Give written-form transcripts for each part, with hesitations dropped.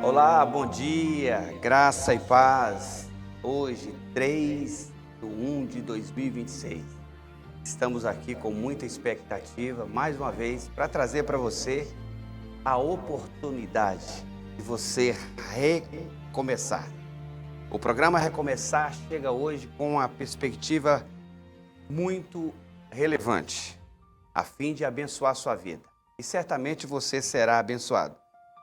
Olá, bom dia, graça e paz. Hoje, 3/1/2026. Estamos aqui com muita expectativa, mais uma vez, para trazer para você a oportunidade de você recomeçar. O programa Recomeçar chega hoje com uma perspectiva muito relevante, a fim de abençoar a sua vida. E certamente você será abençoado.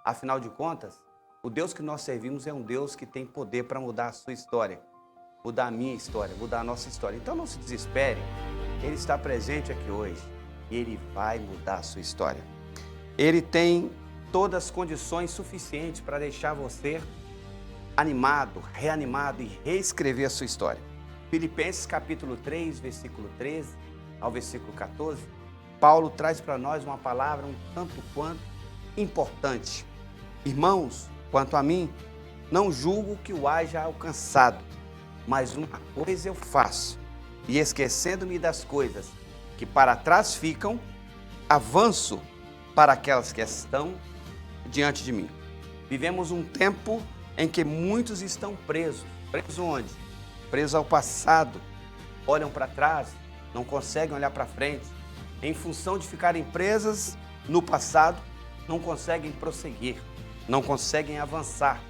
Afinal de contas, o Deus que nós servimos é um Deus que tem poder para mudar a sua história, mudar a minha história, mudar a nossa história. Então não se desespere, Ele está presente aqui hoje e Ele vai mudar a sua história. Ele tem todas as condições suficientes para deixar você animado, reanimado e reescrever a sua história. Filipenses capítulo 3, versículo 13 ao versículo 14, Paulo traz para nós uma palavra um tanto quanto importante. Irmãos, quanto a mim, não julgo que o haja alcançado, mas uma coisa eu faço, e esquecendo-me das coisas que para trás ficam, avanço para aquelas que estão diante de mim. Vivemos um tempo em que muitos estão presos. Presos onde? Presos ao passado. Olham para trás, não conseguem olhar para frente. Em função de ficarem presas no passado, não conseguem prosseguir, não conseguem avançar,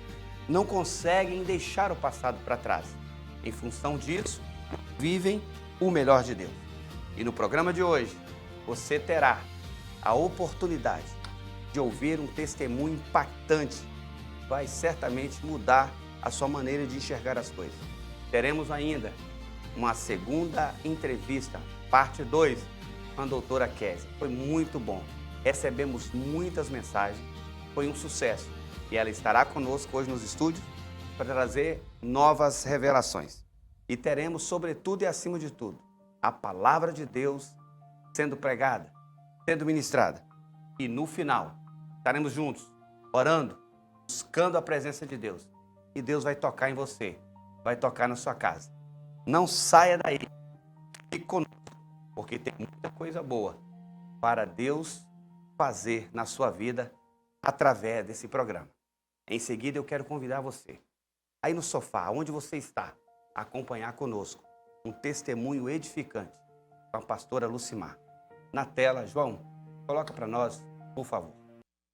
não conseguem deixar o passado para trás. Em função disso, vivem o melhor de Deus. E no programa de hoje, você terá a oportunidade de ouvir um testemunho impactante que vai certamente mudar a sua maneira de enxergar as coisas. Teremos ainda uma segunda entrevista, parte 2, com a doutora Kézia. Foi muito bom. Recebemos muitas mensagens, foi um sucesso. E ela estará conosco hoje nos estúdios para trazer novas revelações. E teremos, sobretudo e acima de tudo, a palavra de Deus sendo pregada, sendo ministrada. E no final, estaremos juntos, orando, buscando a presença de Deus. E Deus vai tocar em você, vai tocar na sua casa. Não saia daí, fique conosco, porque tem muita coisa boa para Deus fazer na sua vida através desse programa. Em seguida, eu quero convidar você, aí no sofá, onde você está, a acompanhar conosco um testemunho edificante com a pastora Lucimar. Na tela, João, coloca para nós, por favor.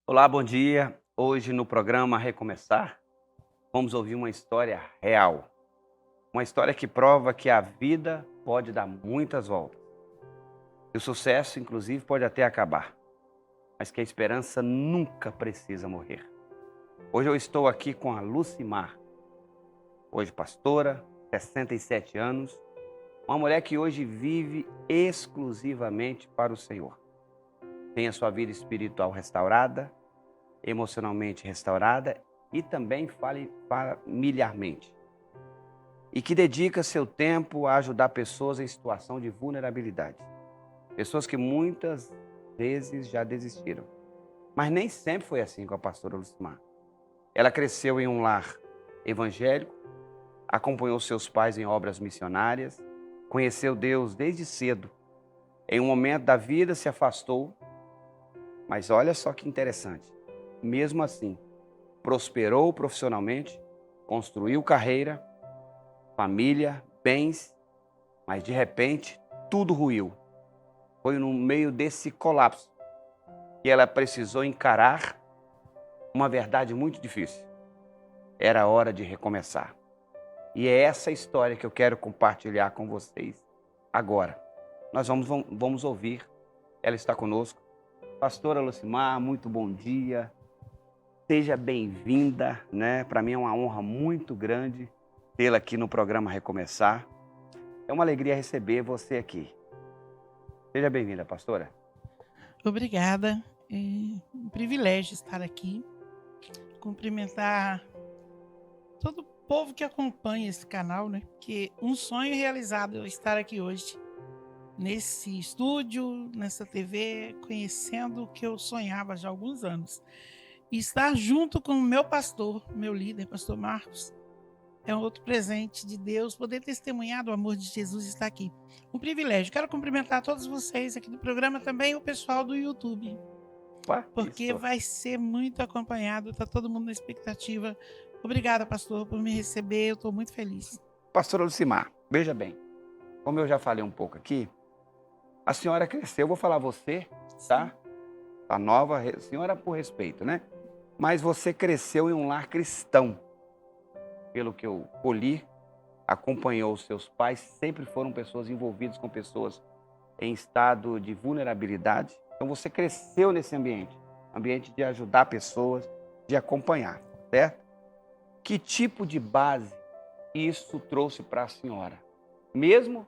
Olá, bom dia. Hoje no programa Recomeçar, vamos ouvir uma história real. Uma história que prova que a vida pode dar muitas voltas. E o sucesso, inclusive, pode até acabar. Mas que a esperança nunca precisa morrer. Hoje eu estou aqui com a Lucimar. Hoje pastora, 67 anos. Uma mulher que hoje vive exclusivamente para o Senhor. Tem a sua vida espiritual restaurada, emocionalmente restaurada e também familiarmente. E que dedica seu tempo a ajudar pessoas em situação de vulnerabilidade. Pessoas que muitas vezes já desistiram. Mas nem sempre foi assim com a pastora Lucimar. Ela cresceu em um lar evangélico, acompanhou seus pais em obras missionárias, conheceu Deus desde cedo. Em um momento da vida se afastou, mas olha só que interessante. Mesmo assim, prosperou profissionalmente, construiu carreira, família, bens, mas de repente tudo ruiu. Foi no meio desse colapso que ela precisou encarar uma verdade muito difícil. Era hora de recomeçar. E é essa história que eu quero compartilhar com vocês agora. Nós vamos ouvir. Ela está conosco. Pastora Lucimar, muito bom dia. Seja bem-vinda, né? Para mim é uma honra muito grande tê-la aqui no programa Recomeçar. É uma alegria receber você aqui. Seja bem-vinda, pastora. Obrigada. É um privilégio estar aqui. Cumprimentar todo o povo que acompanha esse canal, né? Porque um sonho realizado eu estar aqui hoje, nesse estúdio, nessa TV, conhecendo o que eu sonhava já há alguns anos. E estar junto com o meu pastor, meu líder, pastor Marcos, é um outro presente de Deus, poder testemunhar do amor de Jesus estar aqui. Um privilégio. Quero cumprimentar todos vocês aqui do programa, também o pessoal do YouTube. Opa, porque isso. vai ser muito acompanhado, está todo mundo na expectativa. Obrigada, pastor, por me receber, eu estou muito feliz. Pastora Lucimar, veja bem, como eu já falei um pouco aqui, a senhora cresceu, eu vou falar você, tá? A nova senhora por respeito, né? Mas você cresceu em um lar cristão. Pelo que eu colhi, acompanhou os seus pais, sempre foram pessoas envolvidas com pessoas em estado de vulnerabilidade. Então você cresceu nesse ambiente de ajudar pessoas, de acompanhar, certo? Que tipo de base isso trouxe para a senhora? Mesmo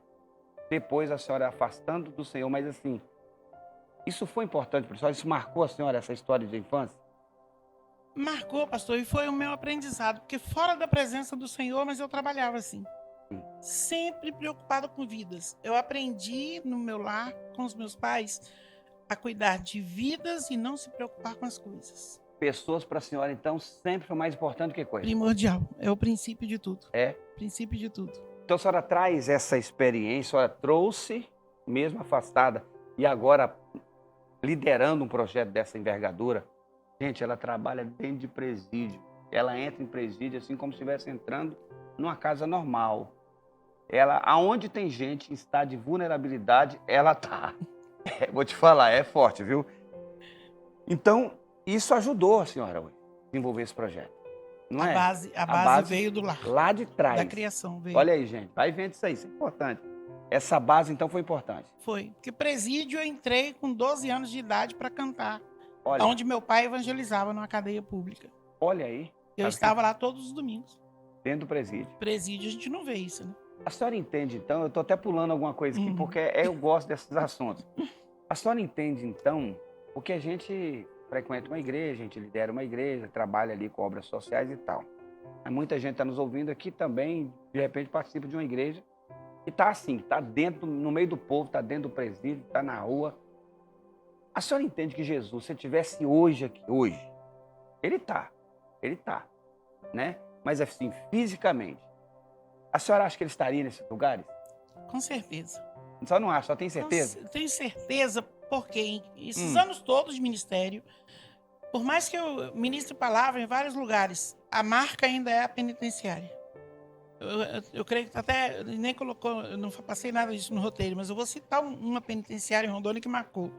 depois a senhora afastando do Senhor, mas assim, isso foi importante para a senhora? Isso marcou a senhora, essa história de infância? Marcou, pastor, e foi o meu aprendizado, porque fora da presença do Senhor, mas eu trabalhava assim, sempre preocupado com vidas. Eu aprendi no meu lar, com os meus pais, a cuidar de vidas e não se preocupar com as coisas. Pessoas para a senhora, então, sempre foi mais importante que coisa? Primordial, é o princípio de tudo. É? Princípio de tudo. Então a senhora traz essa experiência, a senhora trouxe, mesmo afastada, e agora liderando um projeto dessa envergadura. Gente, ela trabalha dentro de presídio. Ela entra em presídio assim como se estivesse entrando numa casa normal. Ela, aonde tem gente em estado de vulnerabilidade, ela tá. Vou te falar, é forte, viu? Então, isso ajudou a senhora a desenvolver esse projeto. Não A é? base veio do lar, lá de trás. da criação veio. Olha aí, gente, vai vendo isso aí, isso é importante. Essa base, então, foi importante. Foi, porque presídio eu entrei com 12 anos de idade para cantar, Olha, onde meu pai evangelizava numa cadeia pública. olha aí, Eu estava lá todos os domingos. dentro do presídio. Presídio a gente não vê isso, né? A senhora entende, então, eu estou até pulando alguma coisa aqui, porque eu gosto desses assuntos. A senhora entende, então, porque a gente frequenta uma igreja, a gente lidera uma igreja, trabalha ali com obras sociais e tal. Mas muita gente está nos ouvindo aqui também, de repente participa de uma igreja e está assim, está dentro, no meio do povo, está dentro do presídio, está na rua. A senhora entende que Jesus, se ele estivesse hoje aqui, hoje, ele está, né? Mas assim, fisicamente, a senhora acha que ele estaria nesses lugares? Com certeza. Só não acha, só tem certeza? Eu tenho certeza, porque esses anos todos de ministério, por mais que eu ministre palavra em vários lugares, a marca ainda é a penitenciária. Eu creio que até nem colocou, eu não passei nada disso no roteiro, mas eu vou citar uma penitenciária em Rondônia que marcou,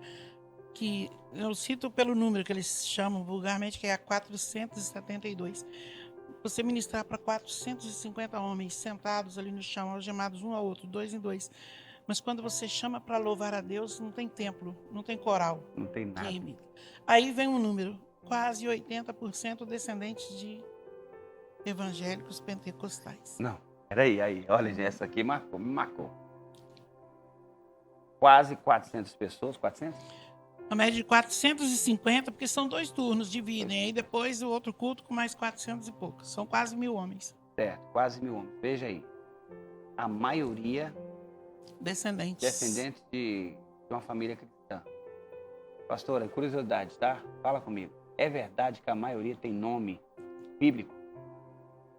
que eu cito pelo número que eles chamam vulgarmente, que é a 472. Você ministrar para 450 homens sentados ali no chão, algemados um ao outro, dois em dois. Mas quando você chama para louvar a Deus, não tem templo, não tem coral. Não tem nada. Aí vem um número, quase 80% descendentes de evangélicos pentecostais. Não, peraí, olha, gente, essa aqui marcou, me marcou. Quase 400 pessoas, 400? A média de 450, porque são 2 turnos, dividem. Aí depois o outro culto com mais 400 e poucos. São quase 1.000 homens. Certo, quase 1.000 homens. Veja aí, a maioria descendentes de uma família cristã. Pastora, curiosidade, tá? Fala comigo. É verdade que a maioria tem nome bíblico?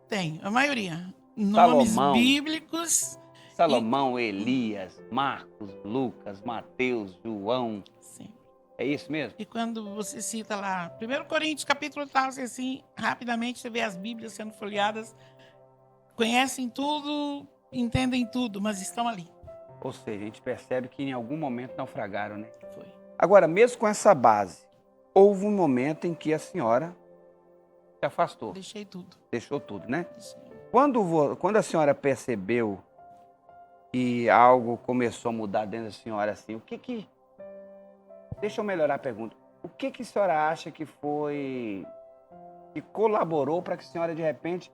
Tem, a maioria. Salomão. Nomes bíblicos. Salomão, Elias, Marcos, Lucas, Mateus, João. Sim. É isso mesmo? E quando você cita lá, 1 Coríntios, capítulo 8, assim, rapidamente você vê as Bíblias sendo folheadas, conhecem tudo, entendem tudo, mas estão ali. Ou seja, a gente percebe que em algum momento naufragaram, né? Foi. Agora, mesmo com essa base, houve um momento em que a senhora se afastou. Deixei tudo. Deixou tudo, né? Deixei. Quando a senhora percebeu que algo começou a mudar dentro da senhora, assim, Deixa eu melhorar a pergunta. O que a senhora acha que foi... que colaborou para que a senhora, de repente,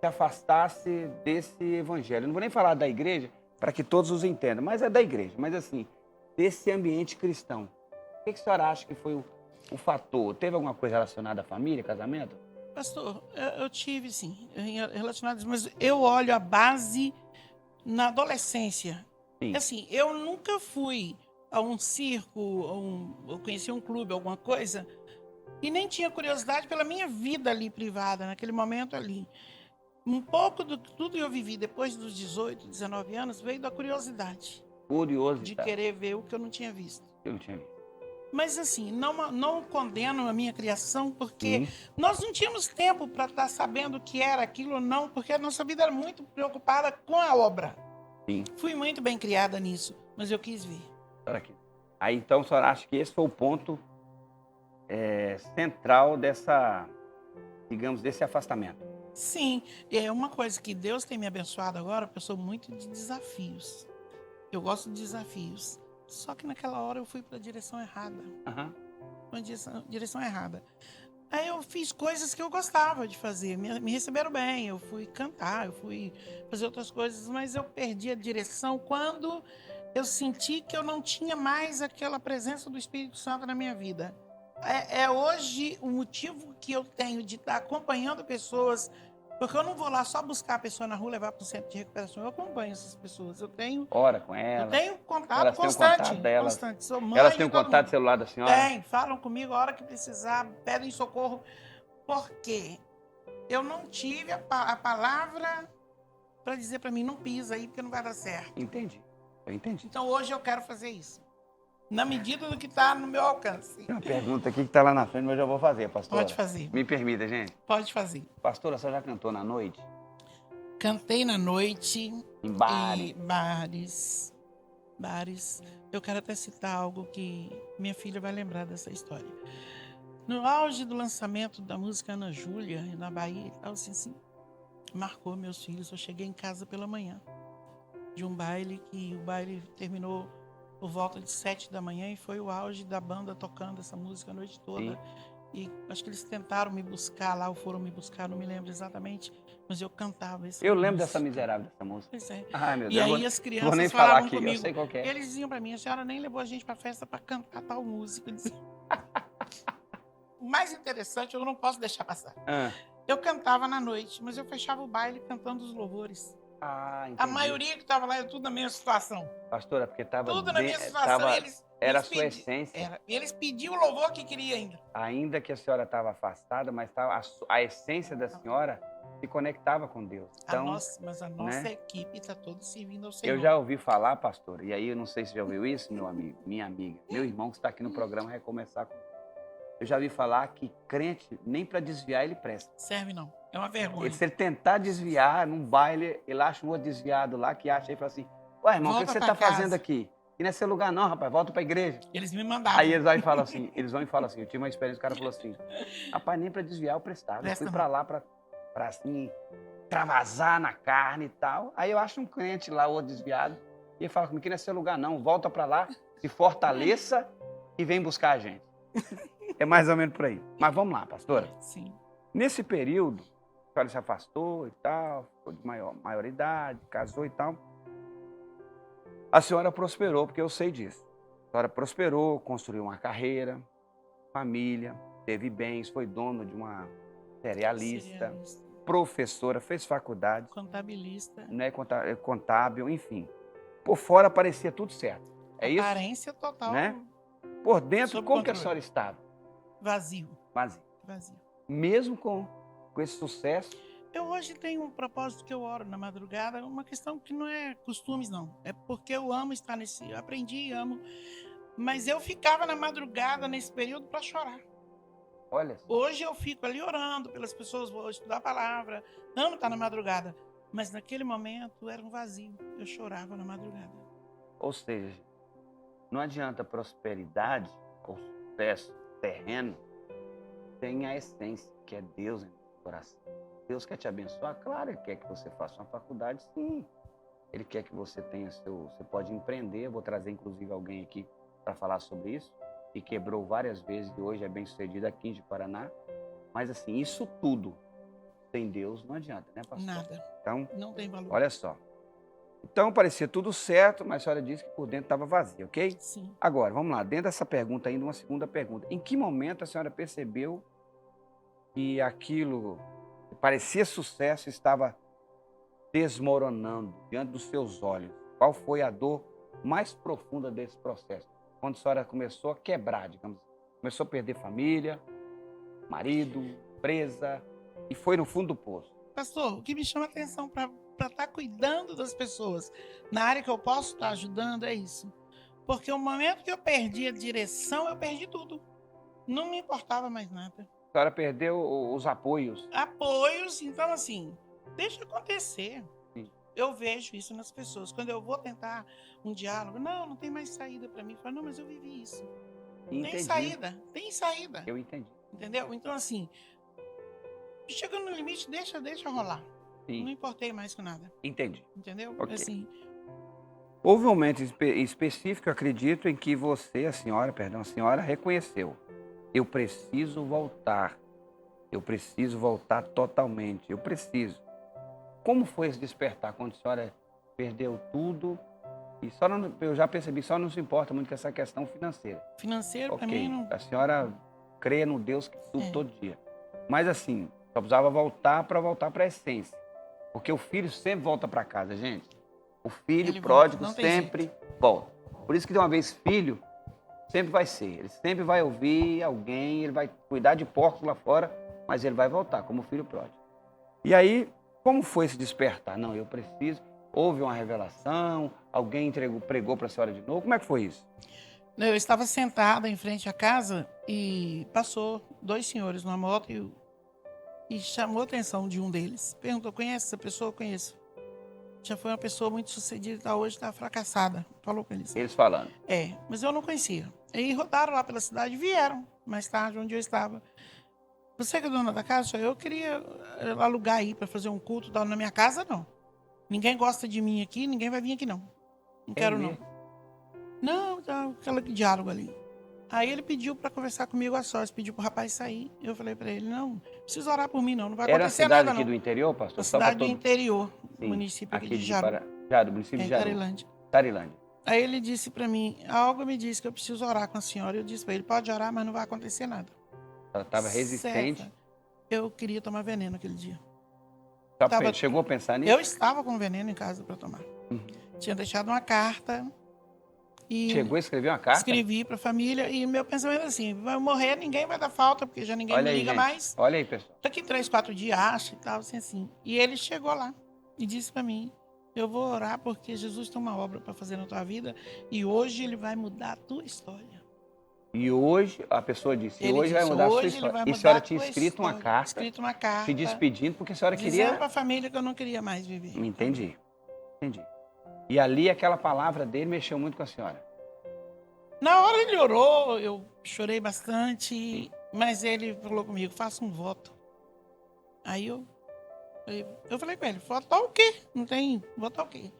se afastasse desse evangelho? Eu não vou nem falar da igreja, para que todos os entendam, mas é da igreja. Mas, assim, desse ambiente cristão. O que a senhora acha que foi o fator? Teve alguma coisa relacionada à família, casamento? Pastor, eu tive, sim, relacionados, mas eu olho a base na adolescência. Sim. Assim, eu nunca fui a um circo, eu conheci um clube, alguma coisa, e nem tinha curiosidade pela minha vida ali privada, naquele momento ali. Um pouco de tudo que eu vivi depois dos 18, 19 anos veio da curiosidade. Curiosidade. De querer ver o que eu não tinha visto. Eu não tinha visto. Mas assim, não condeno a minha criação, porque Sim. nós não tínhamos tempo para estar sabendo o que era aquilo ou não, porque a nossa vida era muito preocupada com a obra. Sim. Fui muito bem criada nisso, mas eu quis ver. Olha aqui. Aí então a senhora acha que esse foi o ponto central dessa, digamos, desse afastamento? Sim, é uma coisa que Deus tem me abençoado agora, porque eu sou muito de desafios. Eu gosto de desafios. Só que naquela hora eu fui para a direção errada. Aham. Uma direção errada. Aí eu fiz coisas que eu gostava de fazer, me receberam bem, eu fui cantar, eu fui fazer outras coisas, mas eu perdi a direção quando eu senti que eu não tinha mais aquela presença do Espírito Santo na minha vida. É hoje o motivo que eu tenho de estar acompanhando pessoas, porque eu não vou lá só buscar a pessoa na rua, levar para o centro de recuperação, eu acompanho essas pessoas, eu tenho Ora com elas. contato Elas têm o constante, contato delas. constante. Sou mãe Elas de têm o todo contato mundo. celular da senhora? Tem, falam comigo a hora que precisar, pedem socorro, porque eu não tive a palavra para dizer para mim, não pisa aí, porque não vai dar certo. Entendi. Eu entendi. Então hoje eu quero fazer isso, na medida do que está no meu alcance. Tem uma pergunta aqui que está lá na frente, mas eu já vou fazer, pastora. Pode fazer, Me permita, gente. pode fazer. Pastora, a senhora já cantou na noite? Cantei na noite, Em bares? bares. Eu quero até citar algo que minha filha vai lembrar dessa história. No auge do lançamento da música Ana Júlia, na Bahia, assim, marcou meus filhos. Eu cheguei em casa pela manhã de um baile, que o baile terminou por volta de 7 da manhã e foi o auge da banda tocando essa música a noite toda. Sim. E acho que eles tentaram me buscar lá, ou foram me buscar, não me lembro exatamente, mas eu cantava essa Eu música. lembro dessa miserável dessa música. Pois é. Ai, meu E Deus. aí vou as nem crianças falar falavam aqui, eu comigo, sei qual que é. eles diziam pra mim, a senhora nem levou a gente pra festa pra cantar tal música. Eu dizia, o mais interessante, eu não posso deixar passar. Ah, Eu cantava na noite, mas eu fechava o baile cantando os louvores. entendi. A maioria que estava lá era tudo na mesma situação. Pastora, porque estava Tudo na mesma situação. era a eles sua essência. Eles pediam o louvor que queria ainda. Ainda que a senhora estava afastada, mas a essência da senhora se conectava com Deus. Então, Mas a nossa né? equipe está toda servindo ao Senhor. Eu já ouvi falar, pastor, e aí eu não sei se já ouviu isso, meu amigo, minha amiga, meu irmão que está aqui no programa Recomeçar. Eu já ouvi falar que crente, nem para desviar ele presta. Serve não, é uma vergonha. Se ele tentar desviar num baile, ele acha um outro desviado lá que acha e fala assim, ué, irmão, o que Volta você pra está casa. fazendo aqui? E não é seu lugar não, rapaz, volta para a igreja. Eles me mandavam. Aí eles vão e falam assim, eu tive uma experiência, o cara falou assim, rapaz, nem para desviar eu prestava, eu Presta fui não. para lá para assim, travasar na carne e tal. Aí eu acho um crente lá, outro desviado, e ele fala comigo que não é seu lugar não, volta para lá, se fortaleça e vem buscar a gente. É mais ou menos por aí. Mas vamos lá, pastora. Sim. Nesse período, a senhora se afastou e tal, ficou de maioridade, casou e tal. A senhora prosperou, porque eu sei disso. A senhora prosperou, construiu uma carreira, família, teve bens, foi dono de uma cerealista, professora, fez faculdade, Contabilista. né, contábil, enfim. Por fora parecia tudo certo. É isso? Aparência total. Né? Por dentro, Sob como que a controle. senhora estava? Vazio. Vazio. Mesmo com esse sucesso, Eu hoje tenho um propósito que eu oro na madrugada, uma questão que não é costumes, não. É porque eu amo estar nesse... Eu aprendi e amo. Mas eu ficava na madrugada nesse período para chorar. olha, Hoje eu fico ali orando pelas pessoas, vou estudar a palavra, amo estar na madrugada. Mas naquele momento era um vazio. Eu chorava na madrugada. ou seja, não adianta prosperidade ou sucesso terreno sem a essência, que é Deus em nosso coração. Deus quer te abençoar? Claro, Ele quer que você faça uma faculdade, sim. Ele quer que você tenha você pode empreender. Eu vou trazer, inclusive, alguém aqui para falar sobre isso, que quebrou várias vezes e hoje é bem sucedido aqui em Paraná. Mas, assim, isso tudo sem Deus não adianta, né, pastor? Nada. Então, Não tem valor. olha só. Então, parecia tudo certo, mas a senhora disse que por dentro estava vazio, ok? Sim. Agora, vamos lá. Dentro dessa pergunta ainda, uma segunda pergunta. Em que momento a senhora percebeu que aquilo que parecia sucesso estava desmoronando diante dos seus olhos? Qual foi a dor mais profunda desse processo? Quando a senhora começou a quebrar, digamos assim. Começou a perder família, marido, empresa, e foi no fundo do poço. Pastor, o que me chama a atenção para estar cuidando das pessoas na área que eu posso estar ajudando é isso. Porque o momento que eu perdi a direção, eu perdi tudo. Não me importava mais nada. A senhora perdeu os apoios. Apoios, então assim, deixa acontecer. Sim. Eu vejo isso nas pessoas. Quando eu vou tentar um diálogo, não tem mais saída para mim. Eu falo, não, mas eu vivi isso. Entendi. Tem saída. Eu entendi. Entendeu? Então assim, chegando no limite, deixa rolar. Sim. Não importei mais com nada. Entendi. Entendeu? Ok. Assim, Houve um momento específico, eu acredito, em que a senhora reconheceu. Eu preciso voltar. Eu preciso voltar totalmente. Eu preciso. Como foi esse despertar quando a senhora perdeu tudo? E eu já percebi, só não se importa muito com essa questão financeira. financeiro para Ok, mim não. a senhora crê no Deus que tudo todo dia. Mas assim, só precisava voltar para a essência. Porque o filho sempre volta para casa, gente. O filho Ele pródigo volta, não tem sempre volta. Por isso que de uma vez filho, sempre vai ser. Ele sempre vai ouvir alguém, ele vai cuidar de porcos lá fora, mas ele vai voltar como filho pródigo. E aí, como foi esse despertar? Não, eu preciso. Houve uma revelação, alguém pregou para a senhora de novo. Como é que foi isso? Eu estava sentada em frente à casa e passou 2 senhores numa moto e chamou a atenção de um deles. Perguntou, conhece essa pessoa? Eu conheço. Já foi uma pessoa muito sucedida, hoje está fracassada. Falou com eles. Eles falando. Mas eu não conhecia. Aí rodaram lá pela cidade, vieram mais tarde onde eu estava. Você que é dona da casa? Eu queria alugar aí para fazer um culto na minha casa, não. Ninguém gosta de mim aqui, ninguém vai vir aqui, não. Não quero, não. mesmo? Não, tá aquele diálogo ali. Aí ele pediu para conversar comigo a sós, pediu pro rapaz sair. Eu falei para ele, não precisa orar por mim, não vai Era a acontecer cidade nada, aqui não. do interior, pastor? A Só pra cidade do interior, Sim, município aqui de de Jaru, Jaru, município de Jaru. Tarilândia. Tarilândia. Aí ele disse para mim, algo me disse que eu preciso orar com a senhora. Eu disse para ele, pode orar, mas não vai acontecer nada. Ela estava resistente. Certo. Eu queria tomar veneno aquele dia. Chegou a pensar nisso? Eu estava com veneno em casa para tomar. Tinha deixado uma carta e Chegou a escrever uma carta? escrevi para a família e meu pensamento era assim, vai morrer, ninguém vai dar falta, porque já ninguém Olha me aí, liga gente. mais. Olha aí, pessoal. Daqui 3, 4 dias acha e tal, assim. E ele chegou lá e disse para mim, eu vou orar porque Jesus tem uma obra para fazer na tua vida e hoje ele vai mudar a tua história. E hoje, a pessoa disse, Ele hoje vai disse, mudar a sua hoje ele história. vai E a mudar senhora a tinha tua escrito uma história. carta, Escrito uma carta, se despedindo, porque a senhora dizendo queria... para a família que eu não queria mais viver. Entendi. E ali, aquela palavra dele mexeu muito com a senhora. Na hora ele orou, eu chorei bastante, mas ele falou comigo, faça um voto. Aí eu falei com ele, votar o quê? Não tem, votar o quê?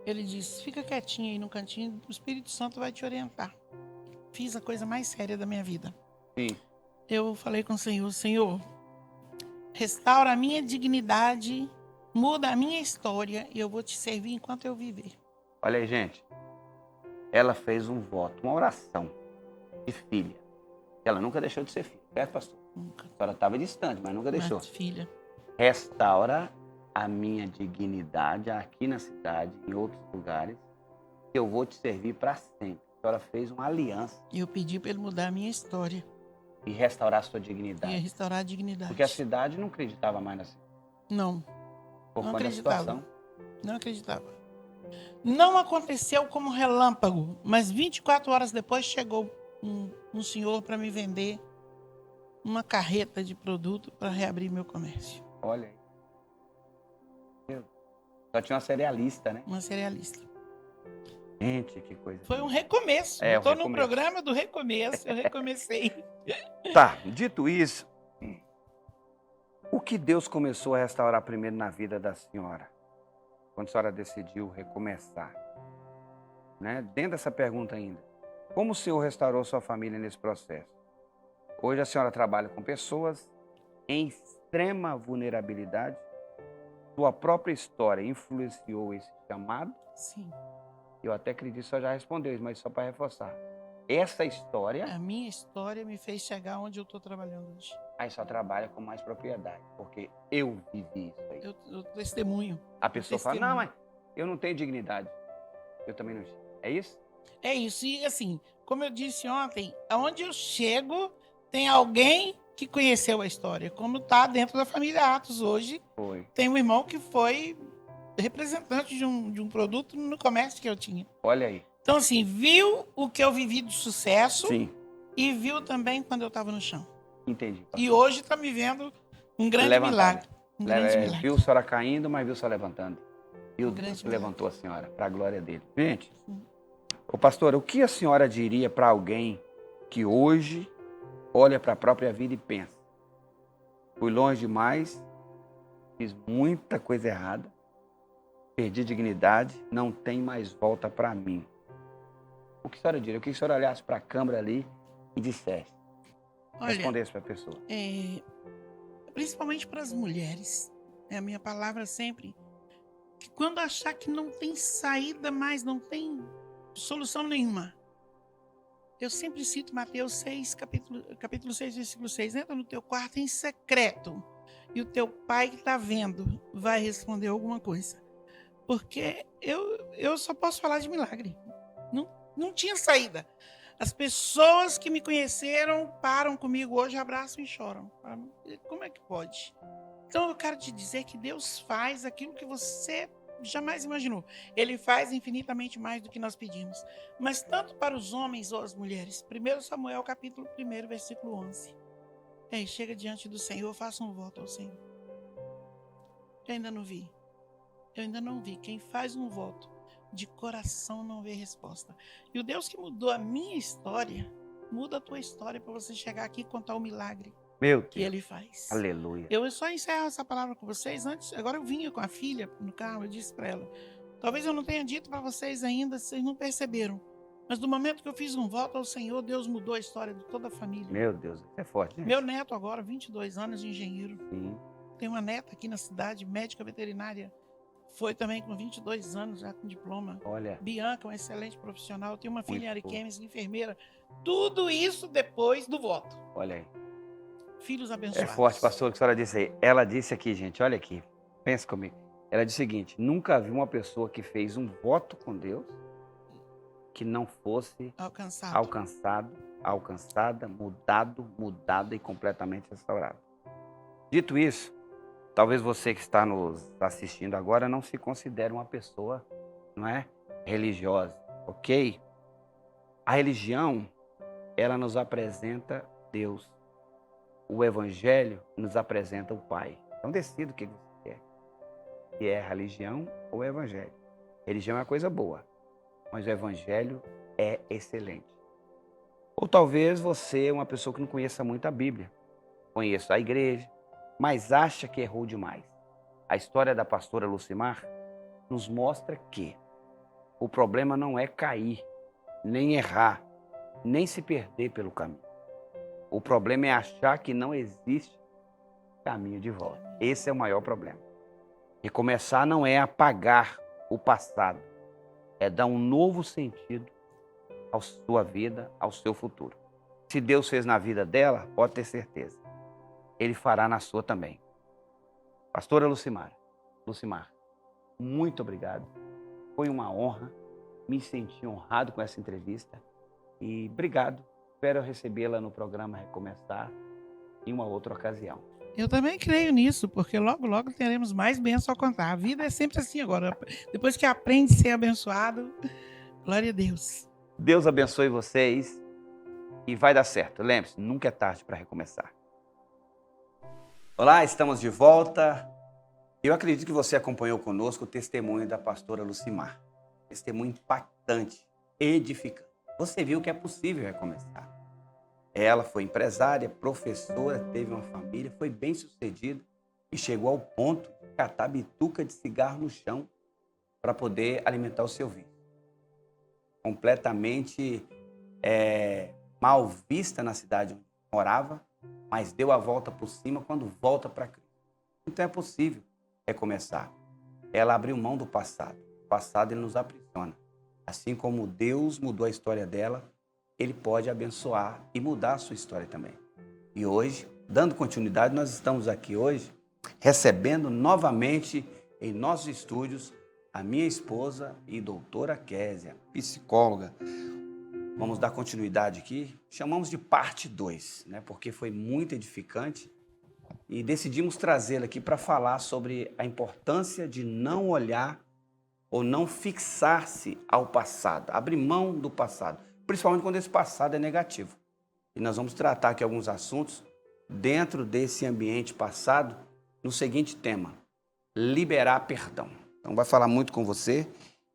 Ele disse, fica quietinho aí no cantinho, o Espírito Santo vai te orientar. Fiz a coisa mais séria da minha vida. Sim. Eu falei com o Senhor, Senhor, restaura a minha dignidade, muda a minha história e eu vou te servir enquanto eu viver. Olha aí, gente. Ela fez um voto, uma oração de filha. Ela nunca deixou de ser filha, certo, pastor? Nunca. A senhora estava distante, mas nunca deixou. Mas, filha, Restaura a minha dignidade aqui na cidade, em outros lugares, que eu vou te servir para sempre. A senhora fez uma aliança eu pedi para ele mudar a minha história e restaurar a sua e dignidade. restaurar a dignidade. Porque a cidade não acreditava mais na senhora. Não, Por não conta da acreditava. situação. Não acreditava. Não aconteceu como relâmpago, mas 24 horas depois chegou um senhor para me vender uma carreta de produto para reabrir meu comércio. Olha aí. Só tinha uma cerealista, né? Uma cerealista. Gente, que coisa. Foi um recomeço. É, Eu um estou no recomeço. programa do recomeço, eu recomecei. Tá, dito isso, o que Deus começou a restaurar primeiro na vida da senhora? Quando a senhora decidiu recomeçar? Né? Dentro dessa pergunta ainda, como o Senhor restaurou sua família nesse processo? Hoje a senhora trabalha com pessoas em extrema vulnerabilidade. Sua própria história influenciou esse chamado? Sim. Eu até acredito que a senhora já respondeu isso, mas só para reforçar. Essa história, A minha história me fez chegar onde eu estou trabalhando hoje. aí só trabalha com mais propriedade, porque eu vivi isso aí. Eu testemunho. A pessoa fala, testemunho. não, mas eu não tenho dignidade. Eu também não tinha. É isso? É isso. E assim, como eu disse ontem, aonde eu chego, tem alguém que conheceu a história. Como está dentro da família Atos hoje. Foi. Tem um irmão que foi representante de um produto no comércio que eu tinha. Olha aí. Então, assim, viu o que eu vivi de sucesso Sim, e viu também quando eu estava no chão. entendi. E pastor. hoje está me vendo um grande Levantada. milagre. Um grande Viu a milagre. senhora caindo, mas viu a senhora levantando. E o Um Deus grande que milagre. levantou a senhora, para a glória dele. Gente, ô pastor, o que a senhora diria para alguém que hoje olha para a própria vida e pensa: fui longe demais, fiz muita coisa errada, perdi dignidade, não tem mais volta para mim. O que a senhora diria? O que a senhora olhasse para a câmera ali e dissesse? Olha, Respondesse para a pessoa. principalmente para as mulheres, é a minha palavra sempre, que quando achar que não tem saída mais, não tem solução nenhuma, eu sempre cito Mateus 6, capítulo 6, versículo 6. Entra no teu quarto em secreto e o teu pai que está vendo vai responder alguma coisa. Porque eu só posso falar de milagre. Não tinha saída. As pessoas que me conheceram param comigo hoje, abraçam e choram. Como é que pode? Então eu quero te dizer que Deus faz aquilo que você jamais imaginou. Ele faz infinitamente mais do que nós pedimos. Mas tanto para os homens ou as mulheres. 1 Samuel capítulo 1, versículo 11. Ei, chega diante do Senhor, faça um voto ao Senhor. Eu ainda não vi. Eu ainda não vi. Quem faz um voto de coração não vê resposta. E o Deus que mudou a minha história, muda a tua história para você chegar aqui e contar o milagre Meu que Deus. Ele faz. Aleluia. Eu só encerro essa palavra com vocês. Agora eu vinha com a filha no carro, eu disse para ela, talvez eu não tenha dito para vocês ainda, vocês não perceberam. Mas do momento que eu fiz um voto ao Senhor, Deus mudou a história de toda a família. Meu Deus, isso é forte, gente. Meu neto agora, 22 anos, engenheiro. Sim. Tem uma neta aqui na cidade, médica veterinária. Foi também com 22 anos, já com diploma. Olha. Bianca, uma excelente profissional. Tem uma filha em Muito Ariquemes, enfermeira. Tudo isso depois do voto. Olha aí. Filhos É abençoados. forte, pastor, o que a senhora disse aí. Ela disse aqui, gente, olha aqui. Pensa comigo. Ela disse o seguinte: nunca vi uma pessoa que fez um voto com Deus que não fosse alcançada, mudada e completamente restaurada. Dito isso, talvez você que está nos assistindo agora não se considere uma pessoa, não é, religiosa, ok? A religião, ela nos apresenta Deus. O Evangelho nos apresenta o Pai. Então decida o que você quer. Se é religião ou Evangelho. Religião é uma coisa boa, mas o Evangelho é excelente. Ou talvez você é uma pessoa que não conheça muito a Bíblia. Conheça a igreja, mas acha que errou demais. A história da pastora Lucimar nos mostra que o problema não é cair, nem errar, nem se perder pelo caminho. O problema é achar que não existe caminho de volta. Esse é o maior problema. E começar não é apagar o passado, é dar um novo sentido à sua vida, ao seu futuro. Se Deus fez na vida dela, pode ter certeza, Ele fará na sua também. Pastora Lucimar, muito obrigado. Foi uma honra, me senti honrado com essa entrevista e obrigado. Espero recebê-la no programa Recomeçar em uma outra ocasião. Eu também creio nisso, porque logo, logo teremos mais bênçãos a contar. A vida é sempre assim agora. Depois que aprende a ser abençoado, glória a Deus. Deus abençoe vocês e vai dar certo. Lembre-se, nunca é tarde para recomeçar. Olá, estamos de volta. Eu acredito que você acompanhou conosco o testemunho da pastora Lucimar. Testemunho impactante, edificante. Você viu que é possível recomeçar. Ela foi empresária, professora, teve uma família, foi bem-sucedida e chegou ao ponto de catar bituca de cigarro no chão para poder alimentar o seu vício. Completamente mal vista na cidade onde morava, mas deu a volta por cima quando volta para Cristo. Então é possível recomeçar. Ela abriu mão do passado. O passado ele nos aprisiona. Assim como Deus mudou a história dela, Ele pode abençoar e mudar a sua história também. E hoje, dando continuidade, nós estamos aqui hoje recebendo novamente em nossos estúdios a minha esposa e doutora Késia, psicóloga. Vamos dar continuidade aqui. Chamamos de parte 2, né? Porque foi muito edificante e decidimos trazê-la aqui para falar sobre a importância de não olhar ou não fixar-se ao passado, abrir mão do passado, principalmente quando esse passado é negativo. E nós vamos tratar aqui alguns assuntos dentro desse ambiente passado no seguinte tema: liberar perdão. Então, vai falar muito com você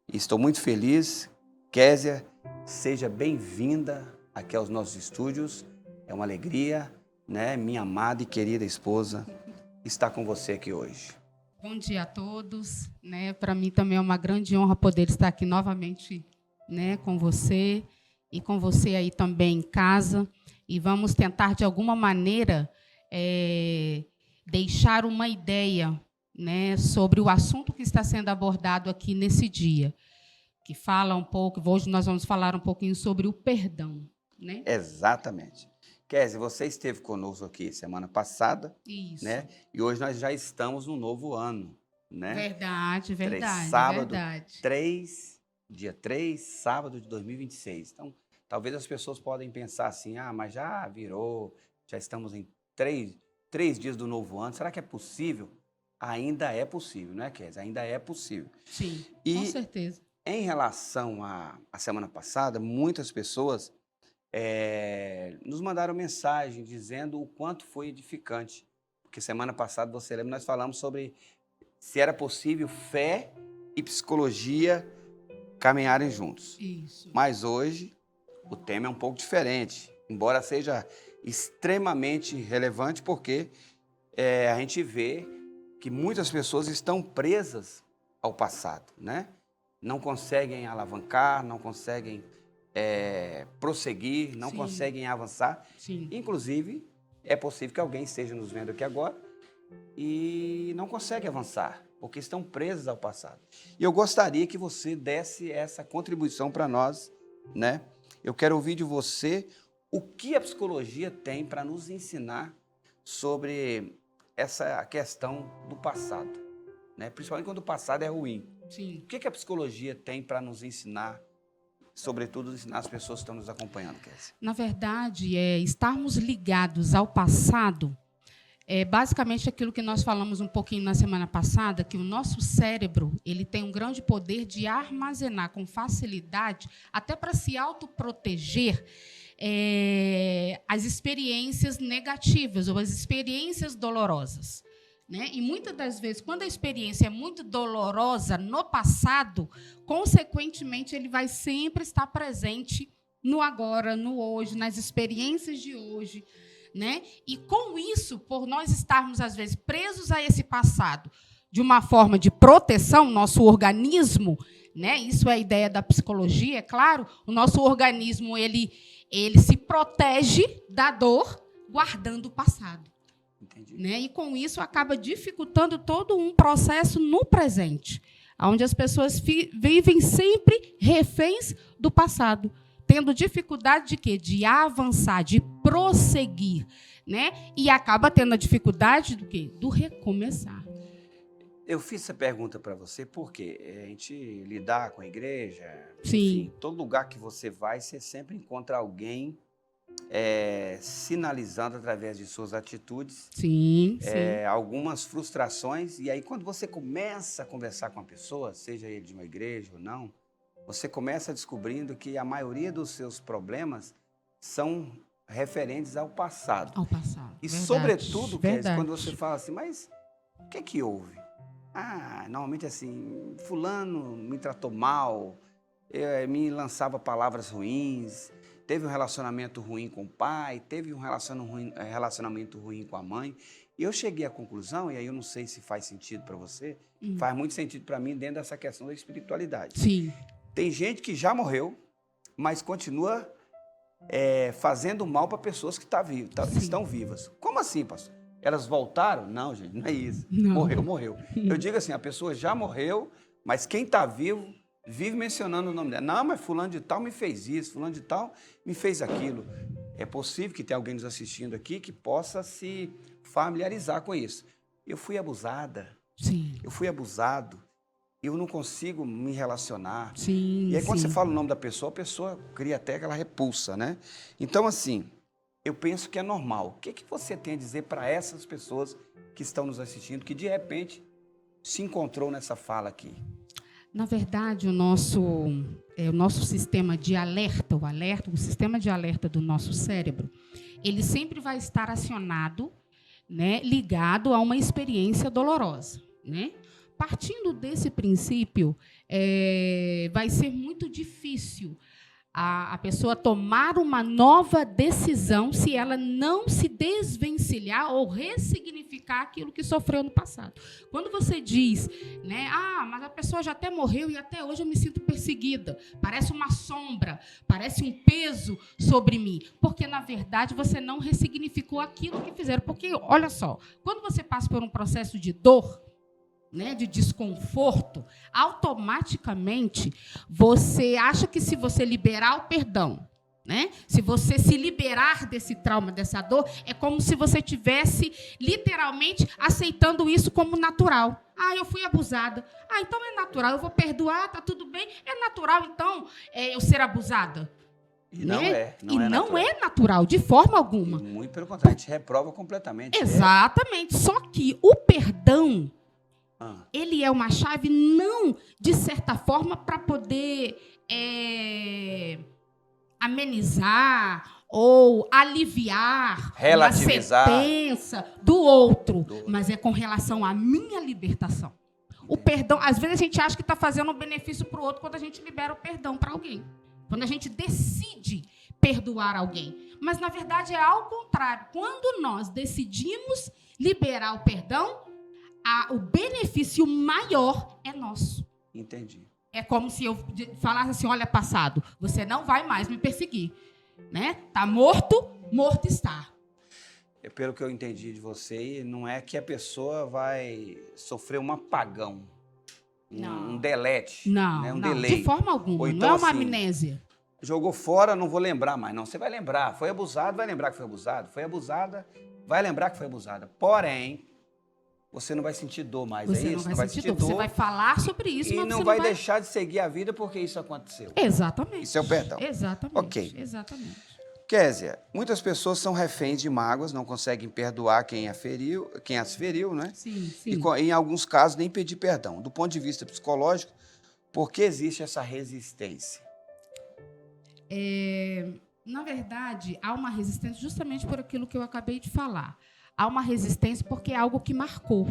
e estou muito feliz. Késia, seja bem-vinda aqui aos nossos estúdios. É uma alegria, né? Minha amada e querida esposa está com você aqui hoje. Bom dia a todos, né? Para mim também é uma grande honra poder estar aqui novamente, né, com você e com você aí também em casa. E vamos tentar, de alguma maneira, deixar uma ideia, né, sobre o assunto que está sendo abordado aqui nesse dia, que fala um pouco, hoje nós vamos falar um pouquinho sobre o perdão, né? Exatamente. Késia, você esteve conosco aqui semana passada, Isso. né? E hoje nós já estamos no novo ano, né? Verdade, verdade. Dia 3, sábado de 2026. Então, talvez as pessoas podem pensar assim, mas já virou, já estamos em três dias do novo ano. Será que é possível? Ainda é possível, não é, Késia? Ainda é possível. Sim, e, com certeza. Em relação à semana passada, muitas pessoas nos mandaram mensagem dizendo o quanto foi edificante. Porque semana passada, você lembra, nós falamos sobre se era possível fé e psicologia caminharem juntos. Isso. Mas hoje o tema é um pouco diferente, embora seja extremamente relevante, porque a gente vê que muitas pessoas estão presas ao passado, né? Não conseguem alavancar, não conseguem prosseguir, não Sim. conseguem avançar. Sim. Inclusive, é possível que alguém esteja nos vendo aqui agora e não consegue avançar, porque estão presos ao passado. E eu gostaria que você desse essa contribuição para nós, né? Eu quero ouvir de você o que a psicologia tem para nos ensinar sobre essa questão do passado, né? Principalmente quando o passado é ruim. Sim. O que a psicologia tem para nos ensinar, sobretudo ensinar as pessoas que estão nos acompanhando, Késia? Na verdade, estarmos ligados ao passado é basicamente aquilo que nós falamos um pouquinho na semana passada, que o nosso cérebro ele tem um grande poder de armazenar com facilidade, até para se autoproteger, as experiências negativas ou as experiências dolorosas, né? E muitas das vezes, quando a experiência é muito dolorosa no passado, consequentemente, ele vai sempre estar presente no agora, no hoje, nas experiências de hoje, né? E com isso, por nós estarmos, às vezes, presos a esse passado de uma forma de proteção, nosso organismo, né? Isso é a ideia da psicologia, é claro, o nosso organismo ele se protege da dor guardando o passado. Entendi. Né? E, com isso, acaba dificultando todo um processo no presente, onde as pessoas vivem sempre reféns do passado, tendo dificuldade de quê? De avançar, de prosseguir, né? E acaba tendo a dificuldade do quê? Do recomeçar. Eu fiz essa pergunta para você porque a gente lidar com a igreja, Sim. enfim, todo lugar que você vai, você sempre encontra alguém sinalizando através de suas atitudes Sim. algumas frustrações. E aí, quando você começa a conversar com a pessoa, seja ele de uma igreja ou não, você começa descobrindo que a maioria dos seus problemas são referentes ao passado. Ao passado. E, Verdade. sobretudo, Késia, Verdade. quando você fala assim, mas o que houve? Normalmente assim, fulano me tratou mal, me lançava palavras ruins, teve um relacionamento ruim com o pai, teve um relacionamento ruim com a mãe. E eu cheguei à conclusão, e aí eu não sei se faz sentido para você, faz muito sentido para mim dentro dessa questão da espiritualidade. Sim. Tem gente que já morreu, mas continua fazendo mal para pessoas que estão vivas. Como assim, pastor? Elas voltaram? Não, gente, não é isso. Não. Morreu. Eu digo assim, a pessoa já morreu, mas quem está vivo vive mencionando o nome dela. Não, mas fulano de tal me fez isso, fulano de tal me fez aquilo. É possível que tenha alguém nos assistindo aqui que possa se familiarizar com isso. Eu fui abusada. Sim. Eu fui abusado. Eu não consigo me relacionar. Sim. E aí, quando sim. você fala o nome da pessoa, a pessoa cria até aquela repulsa, né? Então, assim, eu penso que é normal. O que você tem a dizer para essas pessoas que estão nos assistindo, que de repente se encontrou nessa fala aqui? Na verdade, o nosso sistema de alerta, o sistema de alerta do nosso cérebro, ele sempre vai estar acionado, né, ligado a uma experiência dolorosa, né? Partindo desse princípio, vai ser muito difícil a pessoa tomar uma nova decisão se ela não se desvencilhar ou ressignificar aquilo que sofreu no passado. Quando você diz, né, mas a pessoa já até morreu e até hoje eu me sinto perseguida, parece uma sombra, parece um peso sobre mim, porque, na verdade, você não ressignificou aquilo que fizeram. Porque, olha só, quando você passa por um processo de dor, né, de desconforto, automaticamente você acha que, se você liberar o perdão, né, se você se liberar desse trauma, dessa dor, é como se você estivesse literalmente aceitando isso como natural. Eu fui abusada. Então é natural, eu vou perdoar, tá tudo bem. É natural, então, eu ser abusada. E não né? não é natural, de forma alguma. E muito pelo contrário, a gente reprova completamente. Exatamente. Só que o perdão, ele é uma chave, não, de certa forma, para poder amenizar ou aliviar, relativizar a sentença do outro, mas é com relação à minha libertação. O perdão, às vezes a gente acha que está fazendo um benefício para o outro quando a gente libera o perdão para alguém, quando a gente decide perdoar alguém. Mas, na verdade, é ao contrário. Quando nós decidimos liberar o perdão, o benefício maior é nosso. Entendi. É como se eu falasse assim: olha, passado, você não vai mais me perseguir. Né? Tá morto, morto está. Pelo que eu entendi de você, não é que a pessoa vai sofrer um apagão, um delete, não, né? delay. De forma alguma. Ou então, não é uma amnésia. Jogou fora, não vou lembrar mais. Não, você vai lembrar. Foi abusado, vai lembrar que foi abusado. Foi abusada, vai lembrar que foi abusada. Porém, você não vai sentir dor mais, você é isso? Não vai sentir dor. Você vai falar sobre isso, mas não você vai deixar de seguir a vida porque isso aconteceu. Exatamente. Isso é o perdão. Exatamente. Ok. Exatamente. Késia, muitas pessoas são reféns de mágoas, não conseguem perdoar quem as feriu, né? Sim. E, em alguns casos, nem pedir perdão. Do ponto de vista psicológico, por que existe essa resistência? Na verdade, há uma resistência justamente por aquilo que eu acabei de falar. Há uma resistência porque é algo que marcou.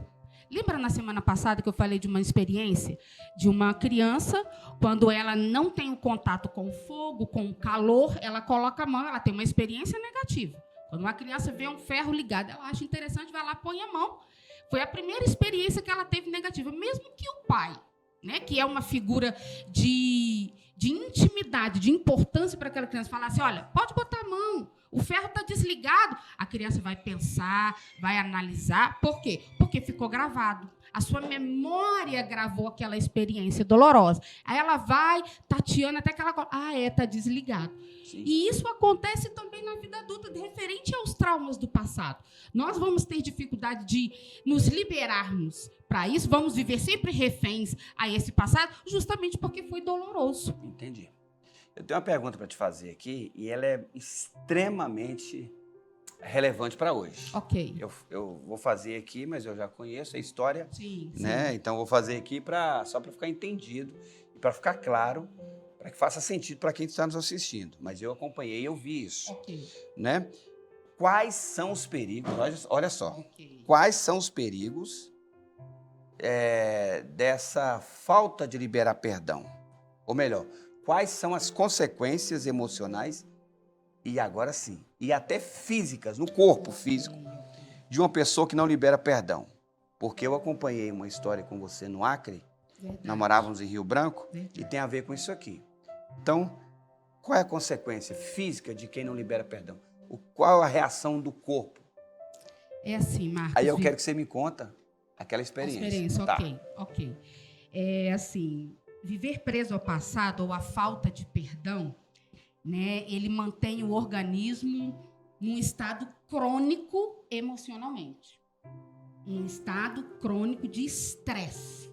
Lembra na semana passada que eu falei de uma experiência de uma criança, quando ela não tem o contato com o fogo, com o calor, ela coloca a mão, ela tem uma experiência negativa. Quando uma criança vê um ferro ligado, ela acha interessante, vai lá, põe a mão. Foi a primeira experiência que ela teve negativa. Mesmo que o pai, né, que é uma figura de intimidade, de importância para aquela criança, falasse: olha, pode botar a mão, o ferro está desligado. A criança vai pensar, vai analisar. Por quê? Porque ficou gravado. A sua memória gravou aquela experiência dolorosa. Aí ela vai tateando até que ela... está desligado. Sim. E isso acontece também na vida adulta, referente aos traumas do passado. Nós vamos ter dificuldade de nos liberarmos para isso, vamos viver sempre reféns a esse passado, justamente porque foi doloroso. Entendi. Eu tenho uma pergunta para te fazer aqui, e ela é extremamente relevante para hoje. Ok. Eu vou fazer aqui, mas eu já conheço a história. Sim. Então, vou fazer aqui só para ficar entendido e para ficar claro, para que faça sentido para quem está nos assistindo. Mas eu acompanhei, eu vi isso. Ok. Né? Quais são os perigos? Olha só. Okay. Quais são os perigos dessa falta de liberar perdão? Ou melhor, quais são as consequências emocionais, e agora sim, e até físicas, no corpo físico, de uma pessoa que não libera perdão? Porque eu acompanhei uma história com você no Acre, verdade. Namorávamos em Rio Branco, verdade. E tem a ver com isso aqui. Então, qual é a consequência física de quem não libera perdão? Qual a reação do corpo? É assim, Marcos. Aí eu quero que você me conta aquela experiência. Ok. É assim... Viver preso ao passado ou à falta de perdão, né, ele mantém o organismo num estado crônico emocionalmente. Um estado crônico de estresse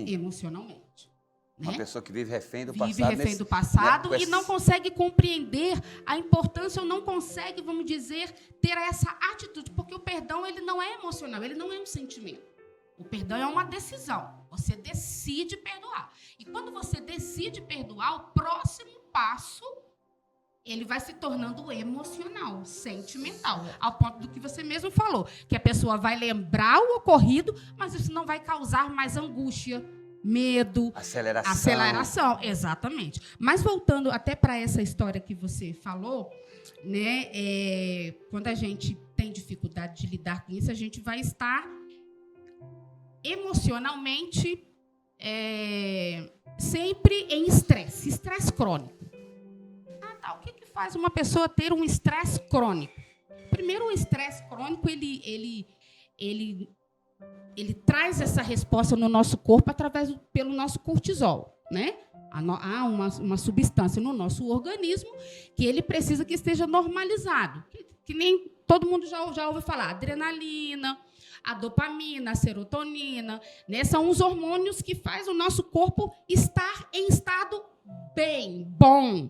emocionalmente. Uma pessoa que vive refém do passado. Vive refém do passado e não consegue compreender a importância, ou não consegue, vamos dizer, ter essa atitude. Porque o perdão, ele não é emocional, ele não é um sentimento. O perdão é uma decisão. Você decide perdoar. E quando você decide perdoar, o próximo passo, ele vai se tornando emocional, sentimental, ao ponto do que você mesmo falou, que a pessoa vai lembrar o ocorrido, mas isso não vai causar mais angústia, medo, aceleração, exatamente. Mas voltando até para essa história que você falou, né, quando a gente tem dificuldade de lidar com isso, a gente vai estar emocionalmente sempre em estresse crônico. O que faz uma pessoa ter um estresse crônico? Primeiro, o estresse crônico, ele traz essa resposta no nosso corpo pelo nosso cortisol, né? Há uma substância no nosso organismo que ele precisa que esteja normalizado. Que nem todo mundo já ouviu falar. Adrenalina, a dopamina, a serotonina, né? São os hormônios que fazem o nosso corpo estar em estado bom.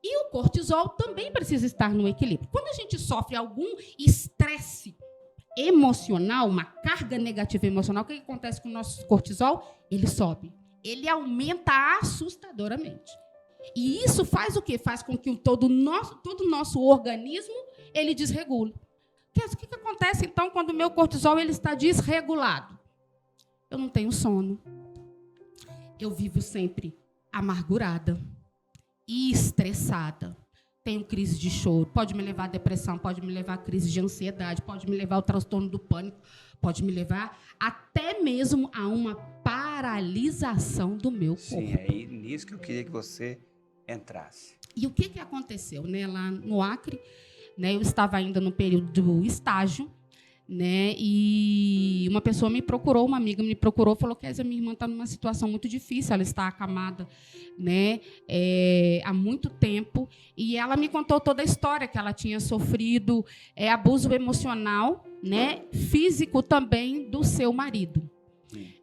E o cortisol também precisa estar no equilíbrio. Quando a gente sofre algum estresse emocional, uma carga negativa emocional, o que acontece com o nosso cortisol? Ele sobe. Ele aumenta assustadoramente. E isso faz o quê? Faz com que todo o nosso organismo ele desregule. O que acontece, então, quando o meu cortisol ele está desregulado? Eu não tenho sono. Eu vivo sempre amargurada e estressada. Tenho crise de choro, pode me levar a depressão, pode me levar a crise de ansiedade, pode me levar ao transtorno do pânico, pode me levar até mesmo a uma paralisação do meu corpo. Sim, é nisso que eu queria que você entrasse. E o que aconteceu, né? Lá no Acre, né, eu estava ainda no período do estágio, né, e uma pessoa me procurou, uma amiga me procurou, falou que a minha irmã está numa situação muito difícil, ela está acamada, né, há muito tempo, e ela me contou toda a história, que ela tinha sofrido abuso emocional, né, físico também do seu marido,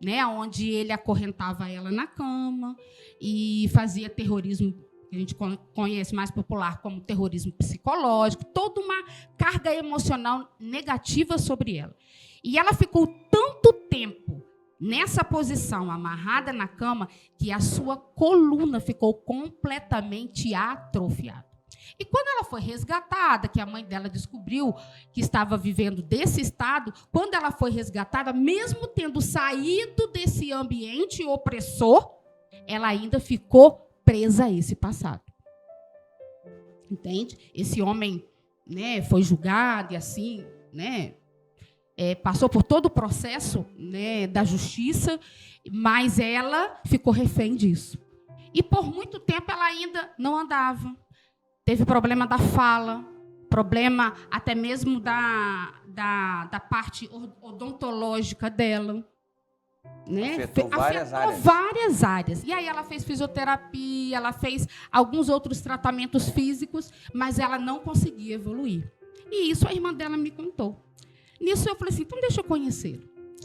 né, onde ele acorrentava ela na cama e fazia terrorismo, que a gente conhece mais popular como terrorismo psicológico, toda uma carga emocional negativa sobre ela. E ela ficou tanto tempo nessa posição, amarrada na cama, que a sua coluna ficou completamente atrofiada. E quando ela foi resgatada, que a mãe dela descobriu que estava vivendo desse estado, quando ela foi resgatada, mesmo tendo saído desse ambiente opressor, ela ainda ficou presa a esse passado. Entende? Esse homem, né, foi julgado e assim, né, passou por todo o processo, né, da justiça, mas ela ficou refém disso. E por muito tempo ela ainda não andava. Teve problema da fala, problema até mesmo da parte odontológica dela. Né? Afetou várias áreas. E aí ela fez fisioterapia, ela fez alguns outros tratamentos físicos, mas ela não conseguia evoluir. E isso a irmã dela me contou. Nisso eu falei assim, então deixa eu conhecer.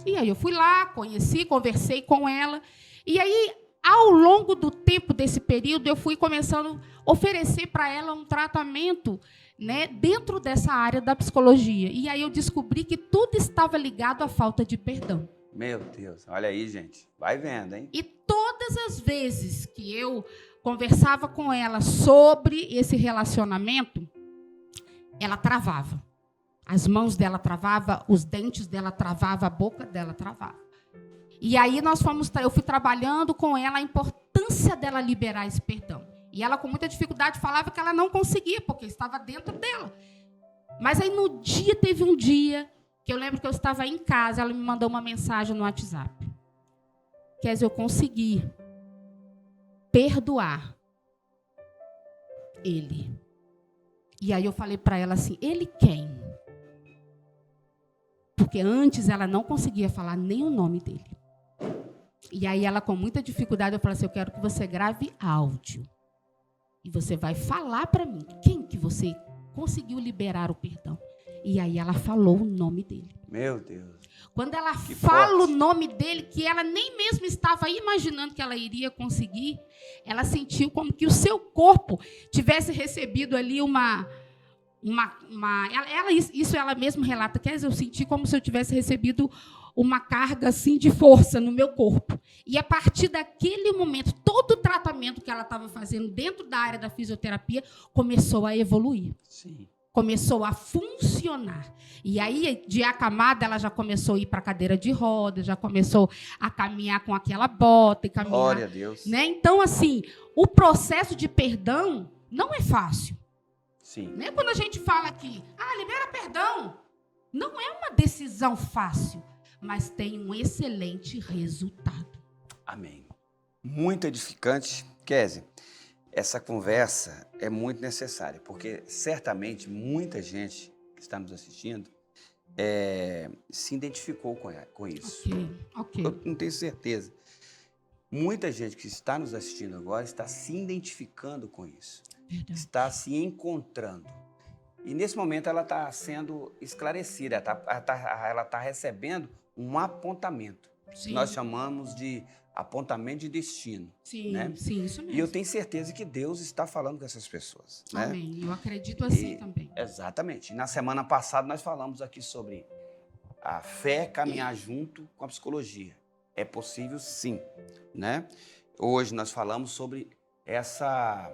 E aí eu fui lá, conheci, conversei com ela. E aí, ao longo do tempo desse período, eu fui começando a oferecer para ela um tratamento, né, dentro dessa área da psicologia. E aí eu descobri que tudo estava ligado à falta de perdão. Meu Deus, olha aí, gente. Vai vendo, hein? E todas as vezes que eu conversava com ela sobre esse relacionamento, ela travava. As mãos dela travavam, os dentes dela travavam, a boca dela travava. E aí eu fui trabalhando com ela a importância dela liberar esse perdão. E ela, com muita dificuldade, falava que ela não conseguia, porque estava dentro dela. Mas aí teve um dia que eu lembro que eu estava em casa, ela me mandou uma mensagem no WhatsApp. Kézia, eu consegui perdoar ele. E aí eu falei para ela assim, ele quem? Porque antes ela não conseguia falar nem o nome dele. E aí ela, com muita dificuldade, eu falei assim, eu quero que você grave áudio. E você vai falar para mim, quem que você conseguiu liberar o perdão? E aí ela falou o nome dele. Meu Deus. Quando ela fala o nome dele, que ela nem mesmo estava imaginando que ela iria conseguir, ela sentiu como que o seu corpo tivesse recebido ali uma Isso ela mesma relata, quer dizer, eu senti como se eu tivesse recebido uma carga assim de força no meu corpo. E a partir daquele momento, todo o tratamento que ela estava fazendo dentro da área da fisioterapia começou a evoluir. Sim. Começou a funcionar. E aí, de acamada, ela já começou a ir para a cadeira de rodas, já começou a caminhar com aquela bota e caminhar. Glória a Deus. Né? Então, assim, o processo de perdão não é fácil. Sim. Né? Quando a gente fala aqui, libera perdão, não é uma decisão fácil, mas tem um excelente resultado. Amém. Muito edificante. Kézia, essa conversa é muito necessária, porque certamente muita gente que está nos assistindo se identificou com isso. Ok. Eu não tenho certeza. Muita gente que está nos assistindo agora está se identificando com isso. Verdade. Está se encontrando. E nesse momento ela está sendo esclarecida, ela está recebendo um apontamento. Sim. Nós chamamos de apontamento de destino. Sim, né? sim, isso mesmo. E eu tenho certeza que Deus está falando com essas pessoas. Né? Amém. Eu acredito assim também. Exatamente. Na semana passada nós falamos aqui sobre a fé caminhar junto com a psicologia. É possível sim. Né? Hoje nós falamos sobre essa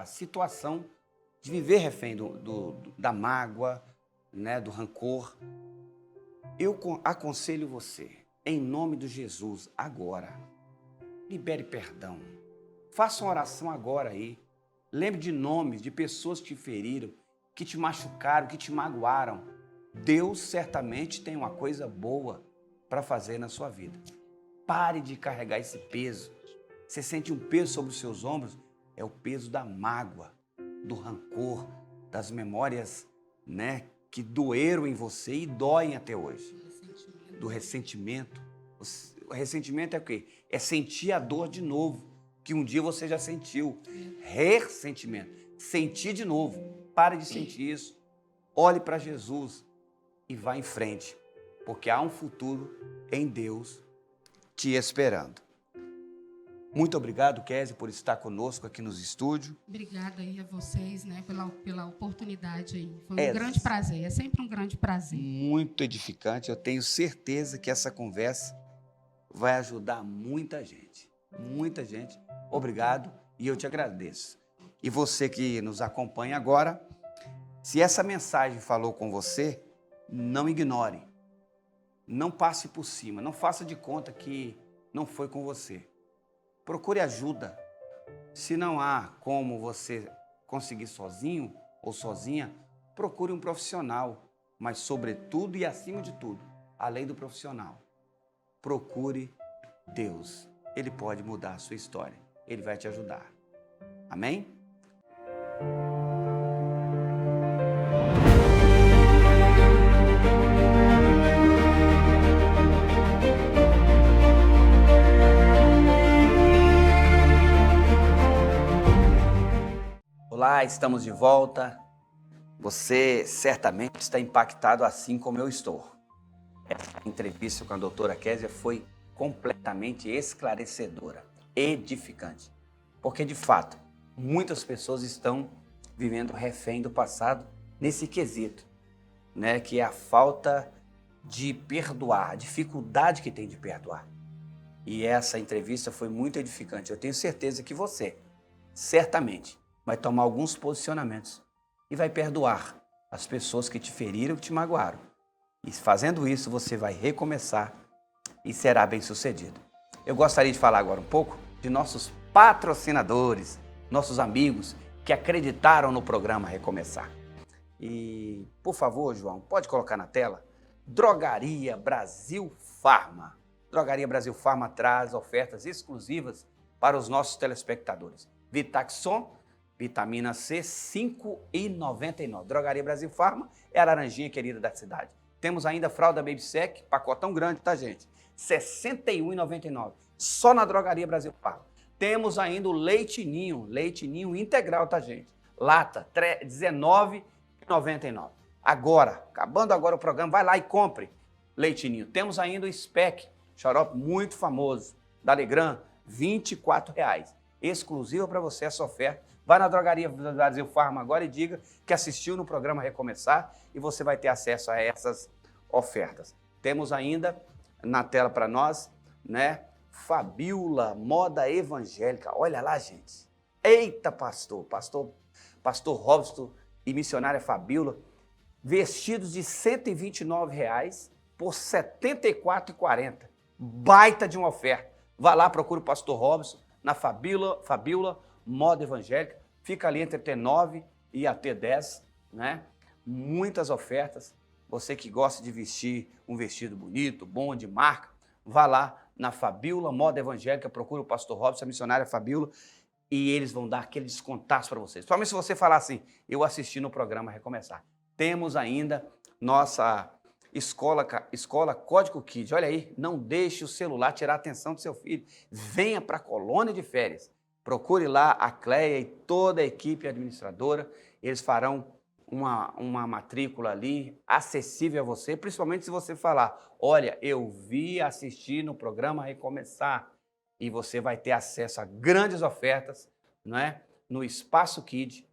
situação de viver refém da mágoa, né, do rancor. Eu aconselho você, em nome de Jesus, agora, libere perdão. Faça uma oração agora aí. Lembre de nomes de pessoas que te feriram, que te machucaram, que te magoaram. Deus certamente tem uma coisa boa para fazer na sua vida. Pare de carregar esse peso. Você sente um peso sobre os seus ombros? É o peso da mágoa, do rancor, das memórias, né, que doeram em você e doem até hoje. Do ressentimento. O ressentimento é o quê? É sentir a dor de novo, que um dia você já sentiu. Ressentimento. Sentir de novo. Pare de sentir isso. Olhe para Jesus e vá em frente, porque há um futuro em Deus te esperando. Muito obrigado, Kézia, por estar conosco aqui nos estúdios. Obrigada aí a vocês, né, pela oportunidade aí. Foi um grande prazer, é sempre um grande prazer. Muito edificante. Eu tenho certeza que essa conversa vai ajudar muita gente. Muita gente. Obrigado e eu te agradeço. E você que nos acompanha agora, se essa mensagem falou com você, não ignore. Não passe por cima. Não faça de conta que não foi com você. Procure ajuda. Se não há como você conseguir sozinho ou sozinha, procure um profissional. Mas, sobretudo e acima de tudo, além do profissional, procure Deus. Ele pode mudar a sua história. Ele vai te ajudar. Amém? Olá, estamos de volta. Você certamente está impactado assim como eu estou. Essa entrevista com a doutora Kézia foi completamente esclarecedora, edificante. Porque, de fato, muitas pessoas estão vivendo refém do passado nesse quesito, né? Que é a falta de perdoar, a dificuldade que tem de perdoar. E essa entrevista foi muito edificante. Eu tenho certeza que você, certamente, vai tomar alguns posicionamentos e vai perdoar as pessoas que te feriram, que te magoaram. E fazendo isso, você vai recomeçar e será bem-sucedido. Eu gostaria de falar agora um pouco de nossos patrocinadores, nossos amigos que acreditaram no programa Recomeçar. E, por favor, João, pode colocar na tela? Drogaria Brasil Farma. Drogaria Brasil Farma traz ofertas exclusivas para os nossos telespectadores. Vitaxon, vitamina C, R$ 5,99. Drogaria Brasil Farma é a laranjinha querida da cidade. Temos ainda fralda Baby Sec, pacotão grande, tá, gente? R$ 61,99. Só na Drogaria Brasil Farma. Temos ainda o leite ninho integral, tá, gente? Lata, R$ 19,99. Agora, acabando agora o programa, vai lá e compre leite ninho. Temos ainda o Spec, xarope muito famoso, da Legrand, R$ 24,00. Exclusiva para você essa oferta Vá na drogaria Brasil Farma agora e diga que assistiu no programa Recomeçar e você vai ter acesso a essas ofertas. Temos ainda na tela para nós, né, Fabiola, moda evangélica. Olha lá, gente. Eita, pastor Robson e missionária Fabiola, vestidos de R$ 129 por R$ 74,40. Baita de uma oferta. Vá lá, procure o pastor Robson na Fabiola, moda evangélica. Fica ali entre T9 e a T10, né? Muitas ofertas. Você que gosta de vestir um vestido bonito, bom, de marca, vá lá na Fabiola, moda evangélica, procure o pastor Robson, a missionária Fabiola, e eles vão dar aquele descontaço para vocês. Somente se você falar assim, eu assisti no programa Recomeçar. Temos ainda nossa escola Código Kids. Olha aí, não deixe o celular tirar a atenção do seu filho. Venha para a colônia de férias. Procure lá a Cleia e toda a equipe administradora. Eles farão uma matrícula ali acessível a você, principalmente se você falar, olha, eu vi assistir no programa Recomeçar. E você vai ter acesso a grandes ofertas, não é? No Espaço Kid,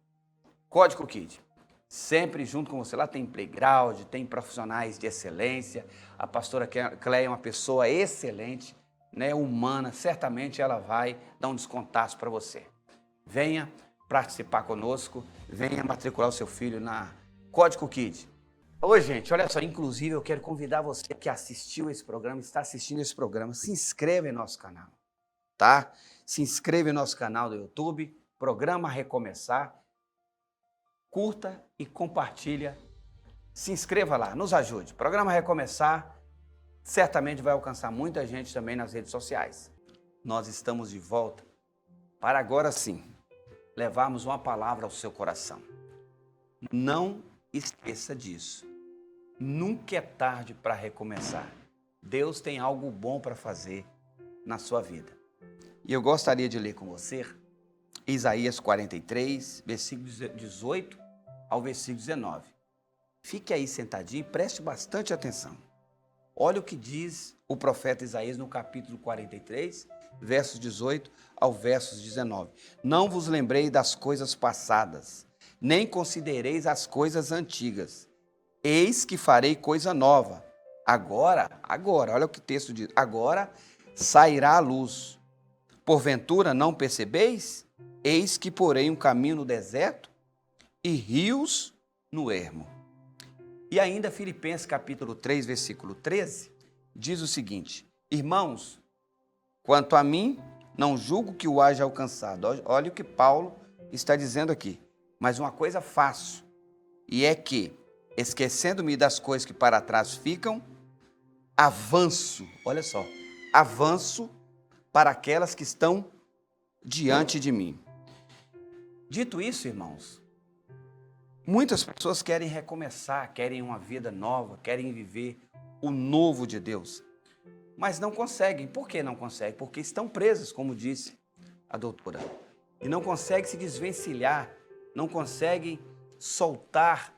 Código Kid. Sempre junto com você. Lá tem playground, tem profissionais de excelência. A pastora Cleia é uma pessoa excelente, né? Humana. Certamente ela vai dar um descontaço para você. Venha participar conosco, venha matricular o seu filho na Código Kid. Ô, gente, olha só, inclusive eu quero convidar você que assistiu esse programa, está assistindo esse programa, se inscreva em nosso canal. Tá? Se inscreva em nosso canal do YouTube, Programa Recomeçar, curta e compartilha. Se inscreva lá, nos ajude. Programa Recomeçar certamente vai alcançar muita gente também nas redes sociais. Nós estamos de volta para agora sim levarmos uma palavra ao seu coração. Não esqueça disso. Nunca é tarde para recomeçar. Deus tem algo bom para fazer na sua vida. E eu gostaria de ler com você Isaías 43, versículos 18 ao versículo 19. Fique aí sentadinho e preste bastante atenção. Olha o que diz o profeta Isaías no capítulo 43, versos 18 ao versos 19. Não vos lembrei das coisas passadas, nem considereis as coisas antigas. Eis que farei coisa nova. Agora, olha o que o texto diz. Agora sairá a luz. Porventura não percebeis? Eis que porei um caminho no deserto e rios no ermo. E ainda Filipenses capítulo 3, versículo 13, diz o seguinte: irmãos, quanto a mim, não julgo que o haja alcançado. Olha o que Paulo está dizendo aqui. Mas uma coisa faço, e é que, esquecendo-me das coisas que para trás ficam, avanço, olha só, avanço para aquelas que estão diante de mim. Dito isso, irmãos, muitas pessoas querem recomeçar, querem uma vida nova, querem viver o novo de Deus, mas não conseguem. Por que não conseguem? Porque estão presos, como disse a doutora, e não conseguem se desvencilhar, não conseguem soltar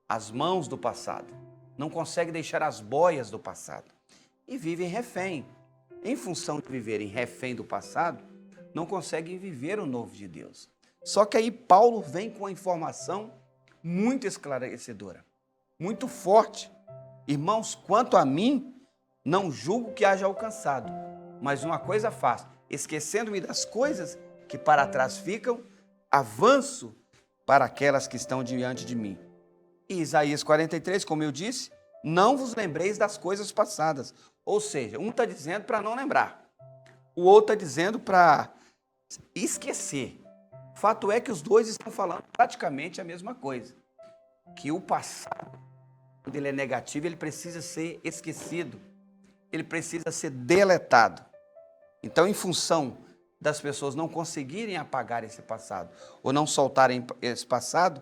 as mãos do passado, não conseguem deixar as boias do passado e vivem refém. Em função de viverem refém do passado, não conseguem viver o novo de Deus. Só que aí Paulo vem com uma informação muito esclarecedora, muito forte. Irmãos, quanto a mim, não julgo que haja alcançado, mas uma coisa faço, esquecendo-me das coisas que para trás ficam, avanço para aquelas que estão diante de mim. E Isaías 43, como eu disse, não vos lembreis das coisas passadas. Ou seja, um está dizendo para não lembrar, o outro está dizendo para esquecer. Fato é que os dois estão falando praticamente a mesma coisa, que o passado, quando ele é negativo, ele precisa ser esquecido, ele precisa ser deletado. Então, em função das pessoas não conseguirem apagar esse passado, ou não soltarem esse passado,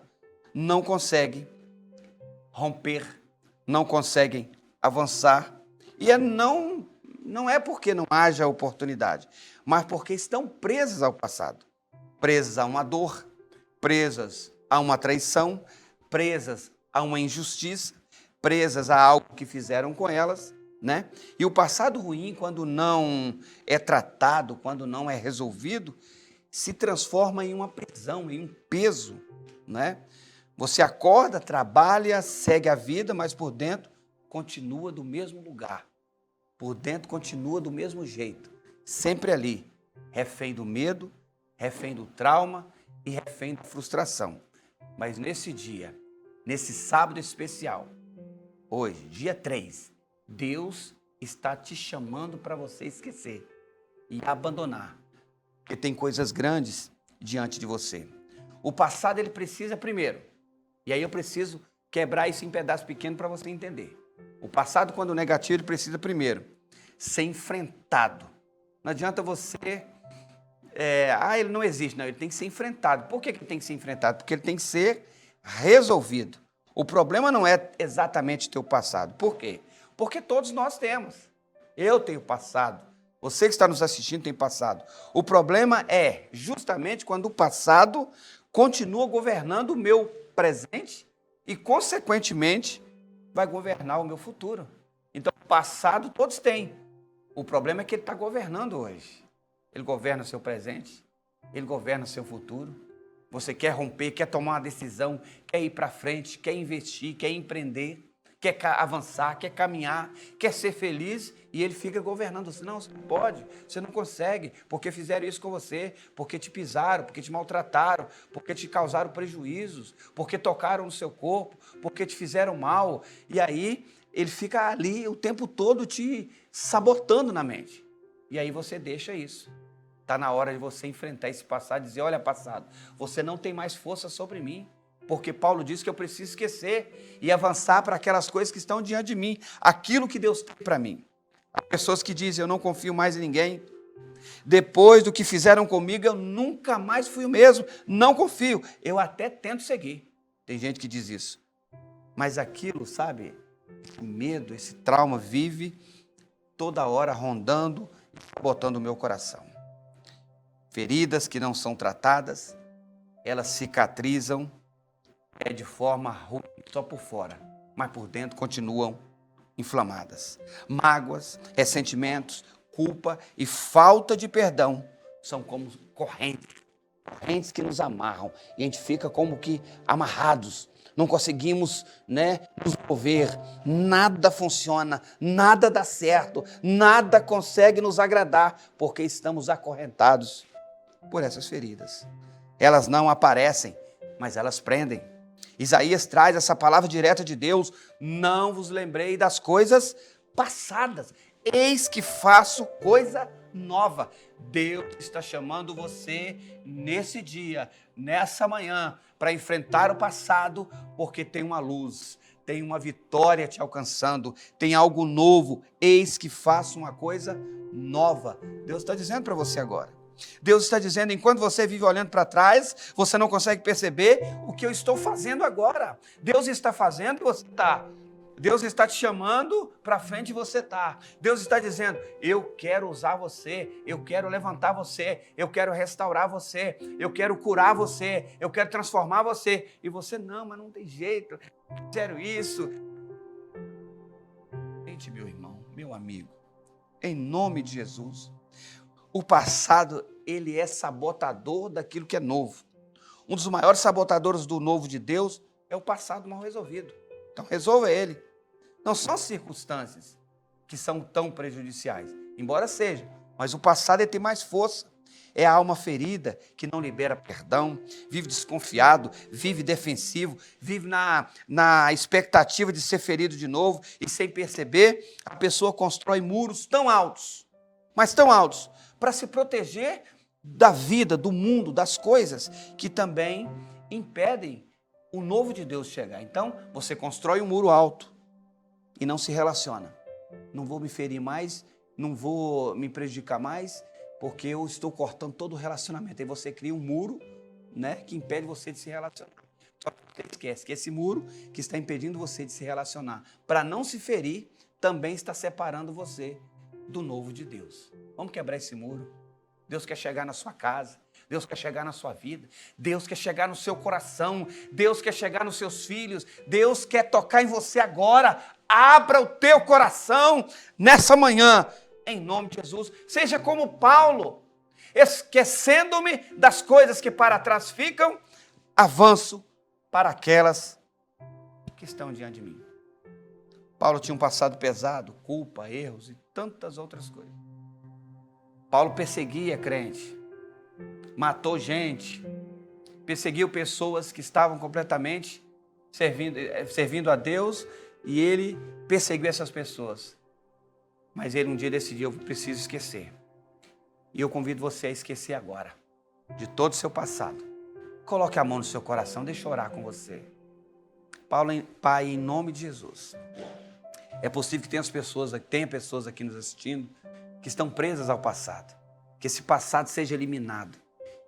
não conseguem romper, não conseguem avançar. E não é porque não haja oportunidade, mas porque estão presas ao passado, presas a uma dor, presas a uma traição, presas a uma injustiça, presas a algo que fizeram com elas, né? E o passado ruim, quando não é tratado, quando não é resolvido, se transforma em uma prisão, em um peso, né? Você acorda, trabalha, segue a vida, mas por dentro continua do mesmo lugar. Por dentro continua do mesmo jeito. Sempre ali, refém do medo, refém do trauma e refém da frustração. Mas nesse dia, nesse sábado especial, hoje, dia 3, Deus está te chamando para você esquecer e abandonar. Porque tem coisas grandes diante de você. O passado, ele precisa primeiro. E aí eu preciso quebrar isso em pedaços pequenos para você entender. O passado, quando negativo, ele precisa primeiro ser enfrentado. Não adianta você... ele não existe. Não, ele tem que ser enfrentado. Por que ele tem que ser enfrentado? Porque ele tem que ser resolvido. O problema não é exatamente o teu passado. Por quê? Porque todos nós temos. Eu tenho passado. Você que está nos assistindo tem passado. O problema é justamente quando o passado continua governando o meu presente e, consequentemente, vai governar o meu futuro. Então, o passado todos têm. O problema é que ele está governando hoje. Ele governa o seu presente, ele governa o seu futuro. Você quer romper, quer tomar uma decisão, quer ir para frente, quer investir, quer empreender, quer avançar, quer caminhar, quer ser feliz, e ele fica governando. Não, você não pode, você não consegue, porque fizeram isso com você, porque te pisaram, porque te maltrataram, porque te causaram prejuízos, porque tocaram no seu corpo, porque te fizeram mal. E aí ele fica ali o tempo todo te sabotando na mente. E aí você deixa isso. Está na hora de você enfrentar esse passado e dizer, olha, passado, você não tem mais força sobre mim. Porque Paulo diz que eu preciso esquecer e avançar para aquelas coisas que estão diante de mim. Aquilo que Deus tem para mim. Há pessoas que dizem, eu não confio mais em ninguém. Depois do que fizeram comigo, eu nunca mais fui o mesmo. Não confio. Eu até tento seguir. Tem gente que diz isso. Mas aquilo, sabe, esse medo, esse trauma vive toda hora rondando, botando o meu coração. Feridas que não são tratadas, elas cicatrizam, de forma ruim, só por fora, mas por dentro continuam inflamadas. Mágoas, ressentimentos, culpa e falta de perdão são como correntes que nos amarram e a gente fica como que amarrados. Não conseguimos, nos mover, nada funciona, nada dá certo, nada consegue nos agradar, porque estamos acorrentados por essas feridas. Elas não aparecem, mas elas prendem. Isaías traz essa palavra direta de Deus, não vos lembrei das coisas passadas, eis que faço coisa nova. Deus está chamando você nesse dia, nessa manhã, para enfrentar o passado, porque tem uma luz, tem uma vitória te alcançando, tem algo novo, eis que faço uma coisa nova. Deus está dizendo para você agora. Deus está dizendo, enquanto você vive olhando para trás, você não consegue perceber o que eu estou fazendo agora. Deus está fazendo e você está. Deus está te chamando para frente e você está. Deus está dizendo, eu quero usar você, eu quero levantar você, eu quero restaurar você, eu quero curar você, eu quero transformar você. E você, não, mas não tem jeito, sério isso. Gente, meu irmão, meu amigo, em nome de Jesus, o passado, ele é sabotador daquilo que é novo. Um dos maiores sabotadores do novo de Deus é o passado mal resolvido. Então, resolva ele. Não são as circunstâncias que são tão prejudiciais, embora seja, mas o passado ele tem mais força. É a alma ferida que não libera perdão, vive desconfiado, vive defensivo, vive na expectativa de ser ferido de novo e sem perceber, a pessoa constrói muros tão altos, mas tão altos, para se proteger da vida, do mundo, das coisas que também impedem o novo de Deus chegar. Então, você constrói um muro alto e não se relaciona. Não vou me ferir mais, não vou me prejudicar mais, porque eu estou cortando todo o relacionamento. Aí você cria um muro, que impede você de se relacionar. Só que você esquece que esse muro que está impedindo você de se relacionar, para não se ferir, também está separando você do novo de Deus. Vamos quebrar esse muro. Deus quer chegar na sua casa, Deus quer chegar na sua vida, Deus quer chegar no seu coração, Deus quer chegar nos seus filhos, Deus quer tocar em você agora. Abra o teu coração nessa manhã, em nome de Jesus. Seja como Paulo. esquecendo-me das coisas que para trás ficam, avanço para aquelas que estão diante de mim. Paulo tinha um passado pesado, culpa, erros e tantas outras coisas. Paulo perseguia crente, matou gente, perseguiu pessoas que estavam completamente servindo a Deus, e ele perseguiu essas pessoas. Mas ele um dia decidiu: eu preciso esquecer. E eu convido você a esquecer agora de todo o seu passado. Coloque a mão no seu coração, deixa eu orar com você. Pai, em nome de Jesus, é possível que tenha pessoas aqui nos assistindo que estão presas ao passado. Que esse passado seja eliminado.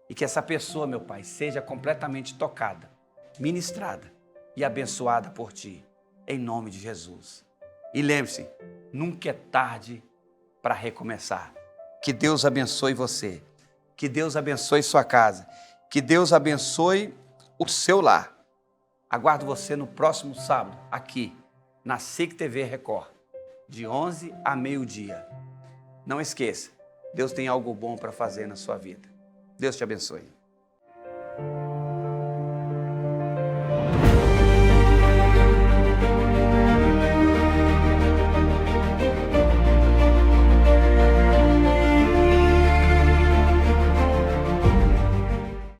E que essa pessoa, meu Pai, seja completamente tocada, ministrada e abençoada por Ti. Em nome de Jesus. E lembre-se, nunca é tarde para recomeçar. Que Deus abençoe você. Que Deus abençoe sua casa. Que Deus abençoe o seu lar. Aguardo você no próximo sábado, aqui, na SIC TV Record, de 11 a meio-dia. Não esqueça, Deus tem algo bom para fazer na sua vida. Deus te abençoe.